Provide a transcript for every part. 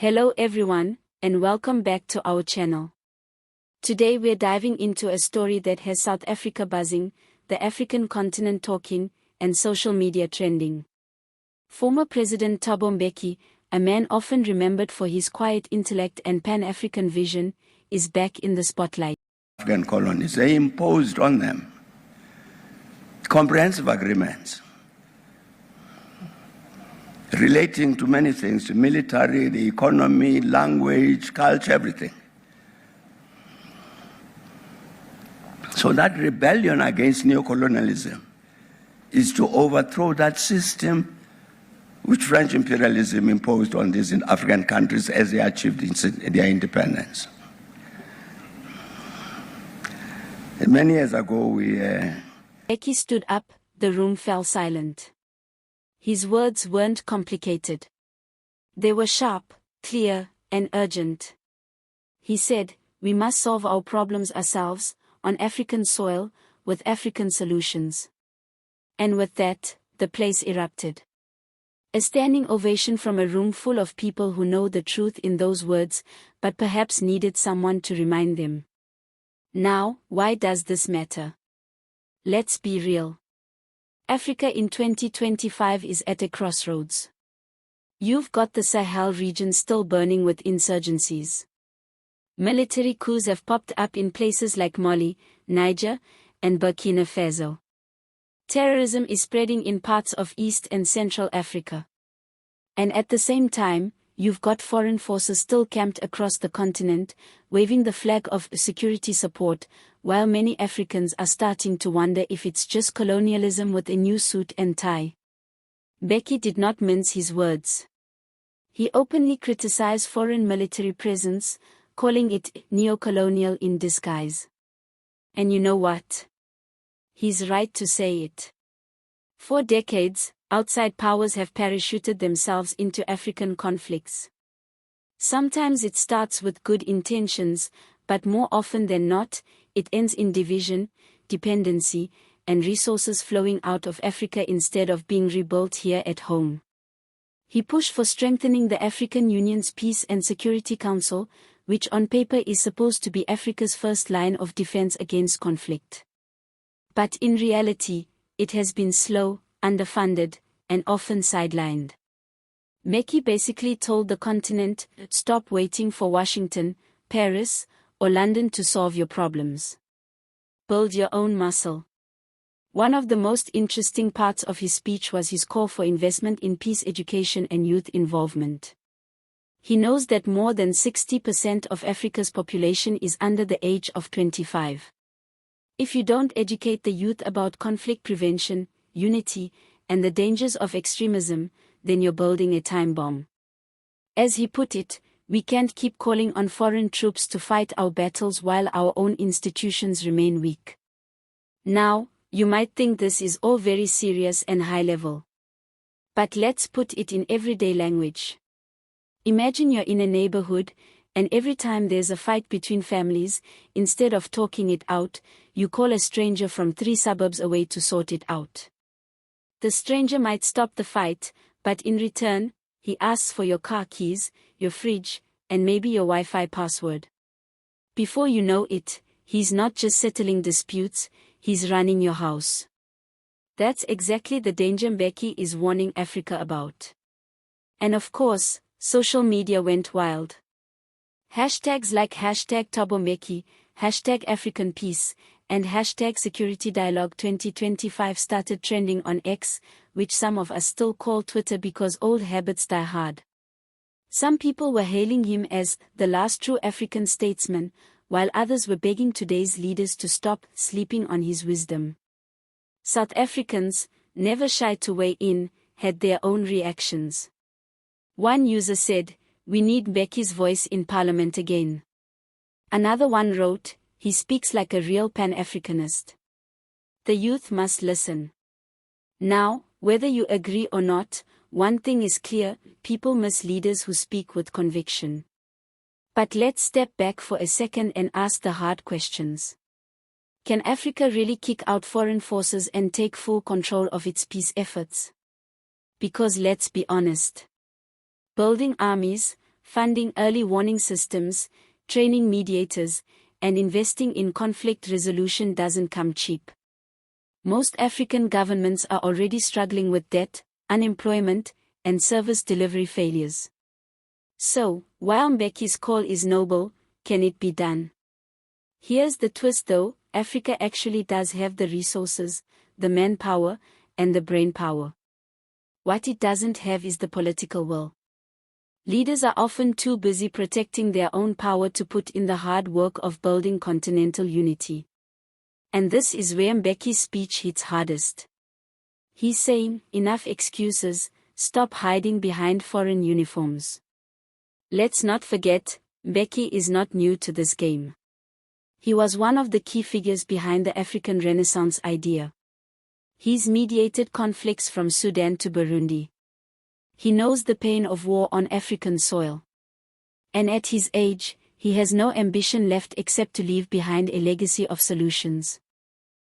Hello everyone, and welcome back to our channel. Today we're diving into a story that has South Africa buzzing, the African continent talking, and social media trending. Former President Thabo Mbeki, a man often remembered for his quiet intellect and Pan-African vision, is back in the spotlight. African colonies, they imposed on them comprehensive agreements relating to many things, the military, the economy, language, culture, everything. So that rebellion against neo-colonialism is to overthrow that system which French imperialism imposed on these African countries as they achieved their independence. And many years ago, Mbeki stood up, the room fell silent. His words weren't complicated. They were sharp, clear, and urgent. He said, "We must solve our problems ourselves, on African soil, with African solutions." And with that, the place erupted. A standing ovation from a room full of people who know the truth in those words, but perhaps needed someone to remind them. Now, why does this matter? Let's be real. Africa in 2025 is at a crossroads. You've got the Sahel region still burning with insurgencies. Military coups have popped up in places like Mali, Niger, and Burkina Faso. Terrorism is spreading in parts of East and Central Africa. And at the same time, you've got foreign forces still camped across the continent, waving the flag of security support, while many Africans are starting to wonder if it's just colonialism with a new suit and tie. Mbeki did not mince his words. He openly criticized foreign military presence, calling it neo-colonial in disguise. And you know what? He's right to say it. For decades, outside powers have parachuted themselves into African conflicts. Sometimes it starts with good intentions, but more often than not, it ends in division, dependency, and resources flowing out of Africa instead of being rebuilt here at home. He pushed for strengthening the African Union's Peace and Security Council, which on paper is supposed to be Africa's first line of defense against conflict. But in reality, it has been slow, underfunded, and often sidelined. Mbeki basically told the continent, stop waiting for Washington, Paris, or London to solve your problems. Build your own muscle. One of the most interesting parts of his speech was his call for investment in peace education and youth involvement. He knows that more than 60% of Africa's population is under the age of 25. If you don't educate the youth about conflict prevention, unity, and the dangers of extremism, then you're building a time bomb. As he put it, we can't keep calling on foreign troops to fight our battles while our own institutions remain weak. Now, you might think this is all very serious and high level. But let's put it in everyday language. Imagine you're in a neighborhood, and every time there's a fight between families, instead of talking it out, you call a stranger from 3 suburbs away to sort it out. The stranger might stop the fight, but in return, he asks for your car keys, your fridge, and maybe your Wi-Fi password. Before you know it, he's not just settling disputes, he's running your house. That's exactly the danger Mbeki is warning Africa about. And of course, social media went wild. Hashtags like #ThaboMbeki, #AfricanPeace, and #SecurityDialogue2025 started trending on X, which some of us still call Twitter because old habits die hard. Some people were hailing him as the last true African statesman, while others were begging today's leaders to stop sleeping on his wisdom. South Africans, never shy to weigh in, had their own reactions. One user said, "We need Mbeki's voice in Parliament again." Another one wrote, "He speaks like a real Pan-Africanist. The youth must listen." Now, whether you agree or not, one thing is clear, people miss leaders who speak with conviction. But let's step back for a second and ask the hard questions. Can Africa really kick out foreign forces and take full control of its peace efforts? Because let's be honest. Building armies, funding early warning systems, training mediators, and investing in conflict resolution doesn't come cheap. Most African governments are already struggling with debt, unemployment, and service delivery failures. So, while Mbeki's call is noble, can it be done? Here's the twist though, Africa actually does have the resources, the manpower, and the brain power. What it doesn't have is the political will. Leaders are often too busy protecting their own power to put in the hard work of building continental unity. And this is where Mbeki's speech hits hardest. He's saying, enough excuses, stop hiding behind foreign uniforms. Let's not forget, Mbeki is not new to this game. He was one of the key figures behind the African Renaissance idea. He's mediated conflicts from Sudan to Burundi. He knows the pain of war on African soil. And at his age, he has no ambition left except to leave behind a legacy of solutions.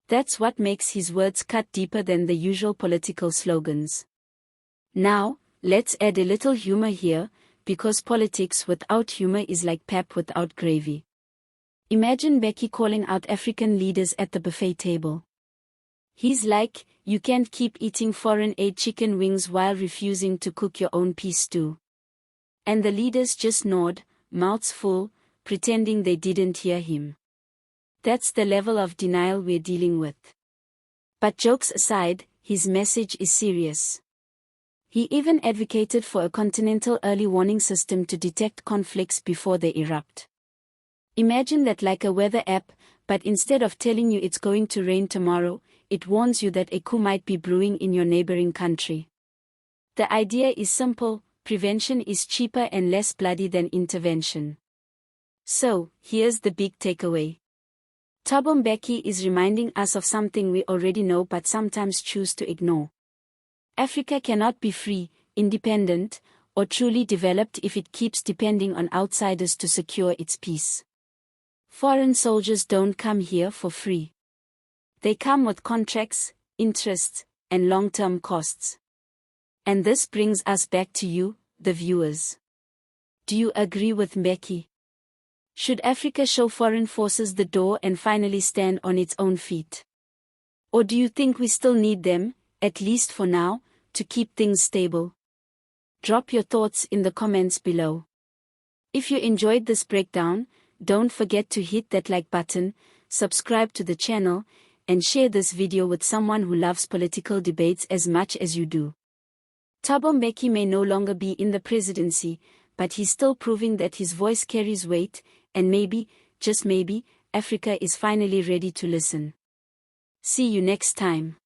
That's what makes his words cut deeper than the usual political slogans. Now, let's add a little humor here, because politics without humor is like pap without gravy. Imagine Mbeki calling out African leaders at the buffet table. He's like, you can't keep eating foreign aid chicken wings while refusing to cook your own peace stew. And the leaders just nod, mouths full, pretending they didn't hear him. That's the level of denial we're dealing with. But jokes aside, his message is serious. He even advocated for a continental early warning system to detect conflicts before they erupt. Imagine that like a weather app, but instead of telling you it's going to rain tomorrow, it warns you that a coup might be brewing in your neighboring country. The idea is simple, prevention is cheaper and less bloody than intervention. So, here's the big takeaway. Thabo Mbeki is reminding us of something we already know but sometimes choose to ignore. Africa cannot be free, independent, or truly developed if it keeps depending on outsiders to secure its peace. Foreign soldiers don't come here for free. They come with contracts, interests, and long-term costs. And this brings us back to you, the viewers. Do you agree with Mbeki? Should Africa show foreign forces the door and finally stand on its own feet? Or do you think we still need them, at least for now, to keep things stable? Drop your thoughts in the comments below. If you enjoyed this breakdown, don't forget to hit that like button, subscribe to the channel, and share this video with someone who loves political debates as much as you do. Thabo Mbeki may no longer be in the presidency, but he's still proving that his voice carries weight, and maybe, just maybe, Africa is finally ready to listen. See you next time.